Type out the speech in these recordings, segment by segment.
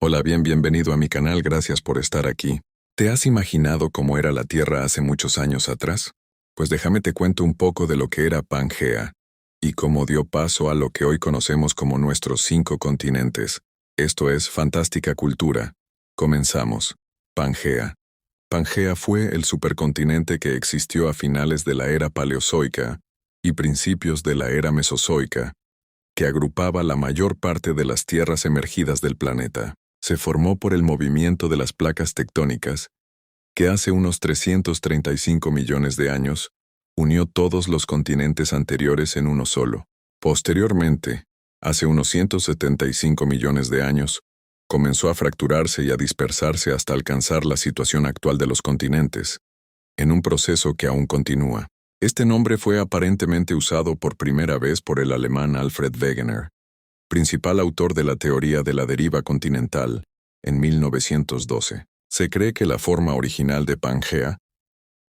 Hola, bienvenido a mi canal, gracias por estar aquí. ¿Te has imaginado cómo era la Tierra hace muchos años atrás? Pues déjame te cuento un poco de lo que era Pangea y cómo dio paso a lo que hoy conocemos como nuestros 5 continentes. Esto es fantástica cultura. Comenzamos. Pangea. Pangea fue el supercontinente que existió a finales de la era Paleozoica y principios de la era Mesozoica, que agrupaba la mayor parte de las tierras emergidas del planeta. Se formó por el movimiento de las placas tectónicas, que hace unos 335 millones de años, unió todos los continentes anteriores en uno solo. Posteriormente, hace unos 175 millones de años, comenzó a fracturarse y a dispersarse hasta alcanzar la situación actual de los continentes, en un proceso que aún continúa. Este nombre fue aparentemente usado por primera vez por el alemán Alfred Wegener, principal autor de la teoría de la deriva continental, en 1912. Se cree que la forma original de Pangea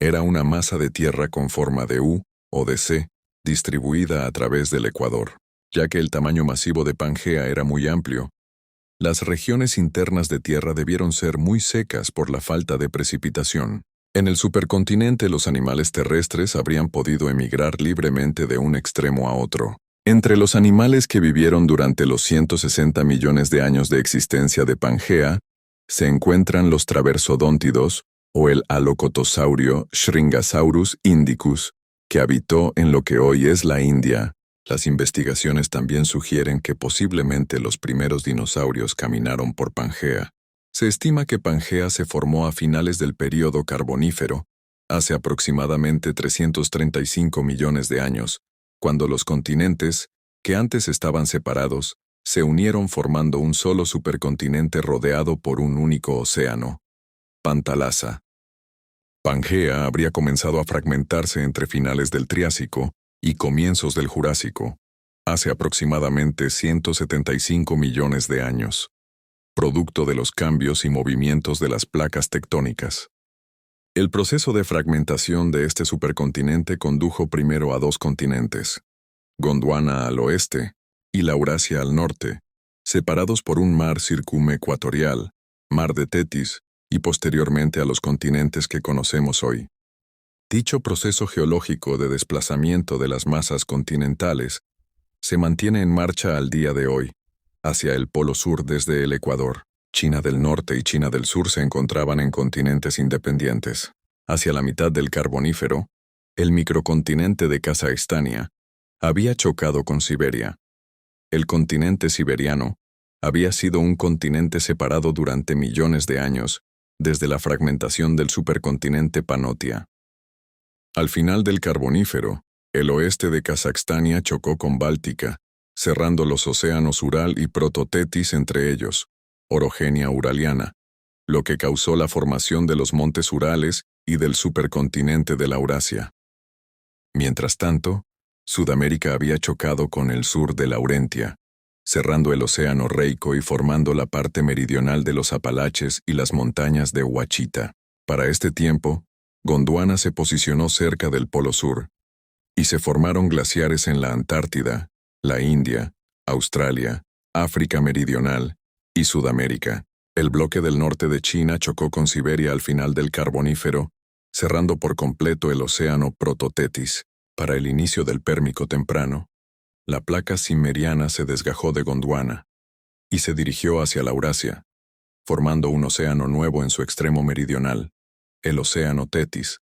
era una masa de tierra con forma de U o de C, distribuida a través del Ecuador. Ya que el tamaño masivo de Pangea era muy amplio, las regiones internas de tierra debieron ser muy secas por la falta de precipitación. En el supercontinente los animales terrestres habrían podido emigrar libremente de un extremo a otro. Entre los animales que vivieron durante los 160 millones de años de existencia de Pangea, se encuentran los traversodóntidos o el alocotosaurio Shringasaurus indicus, que habitó en lo que hoy es la India. Las investigaciones también sugieren que posiblemente los primeros dinosaurios caminaron por Pangea. Se estima que Pangea se formó a finales del período Carbonífero, hace aproximadamente 335 millones de años, cuando los continentes, que antes estaban separados, se unieron formando un solo supercontinente rodeado por un único océano. Pantalasa. Pangea habría comenzado a fragmentarse entre finales del Triásico y comienzos del Jurásico, hace aproximadamente 175 millones de años, producto de los cambios y movimientos de las placas tectónicas. El proceso de fragmentación de este supercontinente condujo primero a 2 continentes, Gondwana al oeste y Laurasia al norte, separados por un mar circumecuatorial, mar de Tetis, y posteriormente a los continentes que conocemos hoy. Dicho proceso geológico de desplazamiento de las masas continentales se mantiene en marcha al día de hoy, hacia el Polo Sur desde el Ecuador. China del Norte y China del Sur se encontraban en continentes independientes. Hacia la mitad del Carbonífero, el microcontinente de Kazajstania había chocado con Siberia. El continente siberiano había sido un continente separado durante millones de años, desde la fragmentación del supercontinente Panotia. Al final del Carbonífero, el oeste de Kazajstania chocó con Báltica, cerrando los océanos Ural y Prototetis entre ellos, Orogenia uraliana, lo que causó la formación de los montes Urales y del supercontinente de Laurasia. Mientras tanto, Sudamérica había chocado con el sur de Laurentia, cerrando el océano Reico y formando la parte meridional de los Apalaches y las montañas de Ouachita. Para este tiempo, Gondwana se posicionó cerca del Polo Sur, y se formaron glaciares en la Antártida, la India, Australia, África Meridional y Sudamérica. El bloque del norte de China chocó con Siberia al final del Carbonífero, cerrando por completo el océano Prototetis. Para el inicio del Pérmico temprano, la placa cimeriana se desgajó de Gondwana y se dirigió hacia Laurasia, formando un océano nuevo en su extremo meridional, el océano Tetis,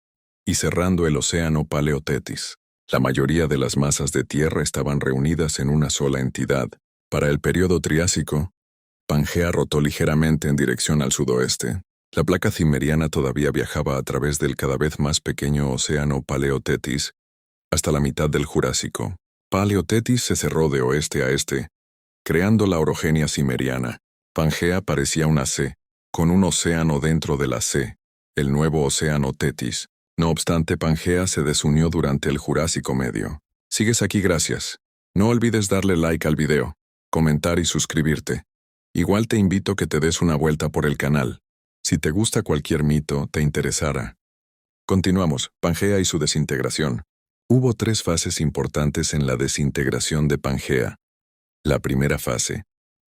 y cerrando el océano Paleotetis. La mayoría de las masas de tierra estaban reunidas en una sola entidad. Para el período Triásico, Pangea rotó ligeramente en dirección al sudoeste. La placa cimeriana todavía viajaba a través del cada vez más pequeño océano Paleotetis hasta la mitad del Jurásico. Paleotetis se cerró de oeste a este, creando la orogenia cimeriana. Pangea parecía una C, con un océano dentro de la C, el nuevo océano Tetis. No obstante, Pangea se desunió durante el Jurásico medio. Sigues aquí, gracias. No olvides darle like al video, comentar y suscribirte. Igual te invito a que te des una vuelta por el canal. Si te gusta cualquier mito, te interesará. Continuamos, Pangea y su desintegración. Hubo 3 fases importantes en la desintegración de Pangea. La primera fase,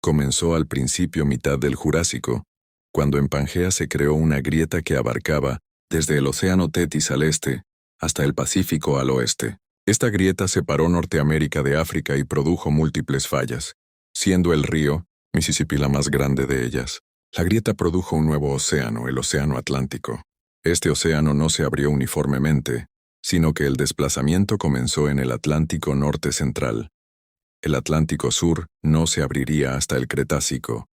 Comenzó al principio mitad del Jurásico, cuando en Pangea se creó una grieta que abarcaba desde el océano Tetis al este hasta el Pacífico al oeste. Esta grieta separó Norteamérica de África y produjo múltiples fallas, siendo el río Mississippi la más grande de ellas. La grieta produjo un nuevo océano, el Océano Atlántico. Este océano no se abrió uniformemente, sino que el desplazamiento comenzó en el Atlántico norte central. El Atlántico sur no se abriría hasta el Cretácico.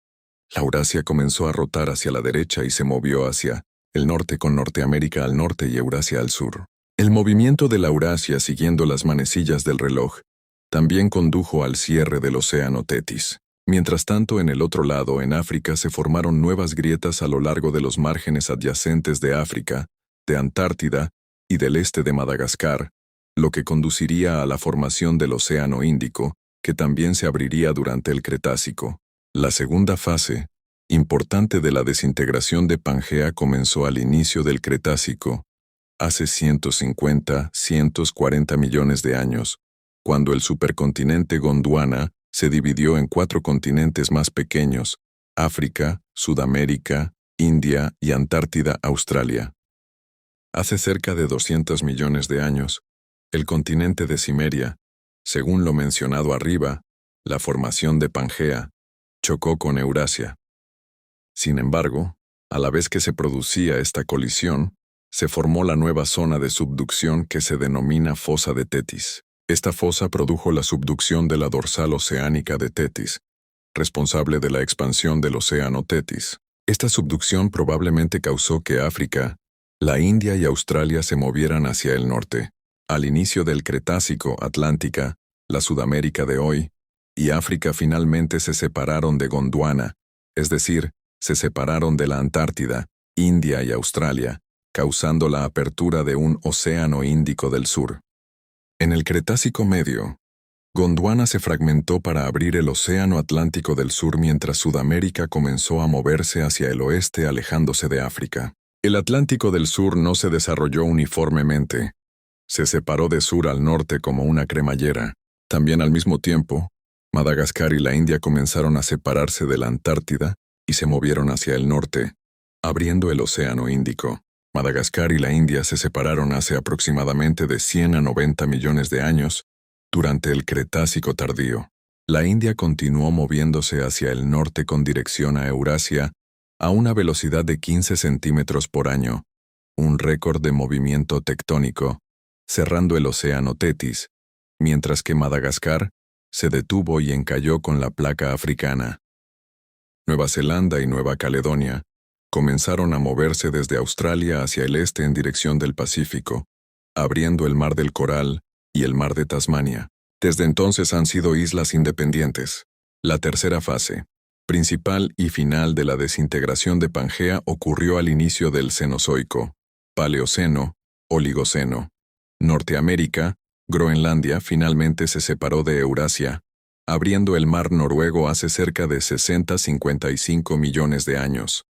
La Eurasia comenzó a rotar hacia la derecha y se movió hacia el norte con Norteamérica al norte y Eurasia al sur. El movimiento de la Eurasia siguiendo las manecillas del reloj también condujo al cierre del océano Tetis. Mientras tanto, en el otro lado, en África, se formaron nuevas grietas a lo largo de los márgenes adyacentes de África, de Antártida y del este de Madagascar, lo que conduciría a la formación del Océano Índico, que también se abriría durante el Cretácico. La segunda fase, importante de la desintegración de Pangea, comenzó al inicio del Cretácico, hace 150-140 millones de años, cuando el supercontinente Gondwana se dividió en 4 continentes más pequeños: África, Sudamérica, India y Antártida, Australia. Hace cerca de 200 millones de años, el continente de Cimeria, según lo mencionado arriba, la formación de Pangea, chocó con Eurasia. Sin embargo, a la vez que se producía esta colisión, se formó la nueva zona de subducción que se denomina Fosa de Tetis. Esta fosa produjo la subducción de la dorsal oceánica de Tetis, responsable de la expansión del océano Tetis. Esta subducción probablemente causó que África, la India y Australia se movieran hacia el norte. Al inicio del Cretácico, Atlántica, la Sudamérica de hoy, y África finalmente se separaron de Gondwana, es decir, se separaron de la Antártida, India y Australia, causando la apertura de un océano Índico del sur. En el Cretácico medio, Gondwana se fragmentó para abrir el océano Atlántico del sur mientras Sudamérica comenzó a moverse hacia el oeste alejándose de África. El Atlántico del sur no se desarrolló uniformemente. Se separó de sur al norte como una cremallera. También al mismo tiempo, Madagascar y la India comenzaron a separarse de la Antártida y se movieron hacia el norte, abriendo el océano Índico. Madagascar y la India se separaron hace aproximadamente de 100 a 90 millones de años, durante el Cretácico tardío. La India continuó moviéndose hacia el norte con dirección a Eurasia a una velocidad de 15 centímetros por año, un récord de movimiento tectónico, cerrando el océano Tetis, mientras que Madagascar se detuvo y encalló con la placa africana. Nueva Zelanda y Nueva Caledonia comenzaron a moverse desde Australia hacia el este en dirección del Pacífico, abriendo el Mar del Coral y el Mar de Tasmania. Desde entonces han sido islas independientes. La tercera fase, principal y final de la desintegración de Pangea, ocurrió al inicio del Cenozoico, Paleoceno, Oligoceno. Norteamérica, Groenlandia, finalmente se separó de Eurasia, abriendo el Mar Noruego hace cerca de 60-55 millones de años.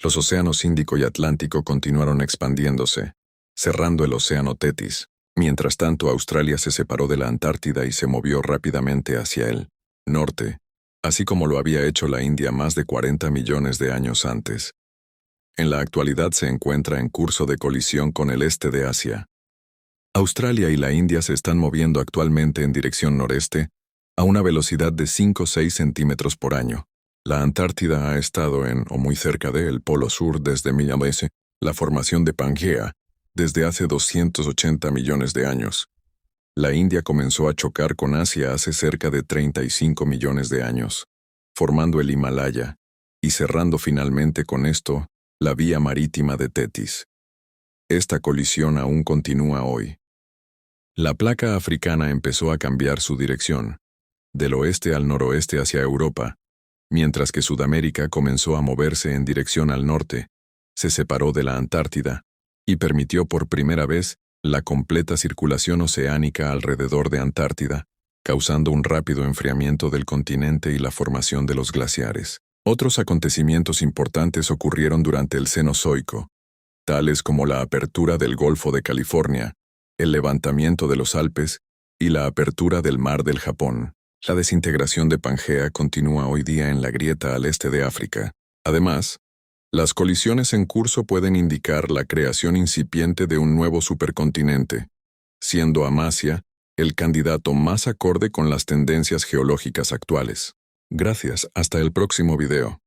Los océanos Índico y Atlántico continuaron expandiéndose, cerrando el océano Tetis. Mientras tanto, Australia se separó de la Antártida y se movió rápidamente hacia el norte, así como lo había hecho la India más de 40 millones de años antes. En la actualidad se encuentra en curso de colisión con el este de Asia. Australia y la India se están moviendo actualmente en dirección noreste, a una velocidad de 5-6 centímetros por año. La Antártida ha estado en o muy cerca del Polo Sur desde Millavese, la formación de Pangea, desde hace 280 millones de años. La India comenzó a chocar con Asia hace cerca de 35 millones de años, formando el Himalaya, y cerrando finalmente con esto la vía marítima de Tetis. Esta colisión aún continúa hoy. La placa africana empezó a cambiar su dirección, del oeste al noroeste hacia Europa, mientras que Sudamérica comenzó a moverse en dirección al norte, se separó de la Antártida, y permitió por primera vez la completa circulación oceánica alrededor de Antártida, causando un rápido enfriamiento del continente y la formación de los glaciares. Otros acontecimientos importantes ocurrieron durante el Cenozoico, tales como la apertura del Golfo de California, el levantamiento de los Alpes y la apertura del Mar del Japón. La desintegración de Pangea continúa hoy día en la grieta al este de África. Además, las colisiones en curso pueden indicar la creación incipiente de un nuevo supercontinente, siendo Amasya el candidato más acorde con las tendencias geológicas actuales. Gracias, hasta el próximo video.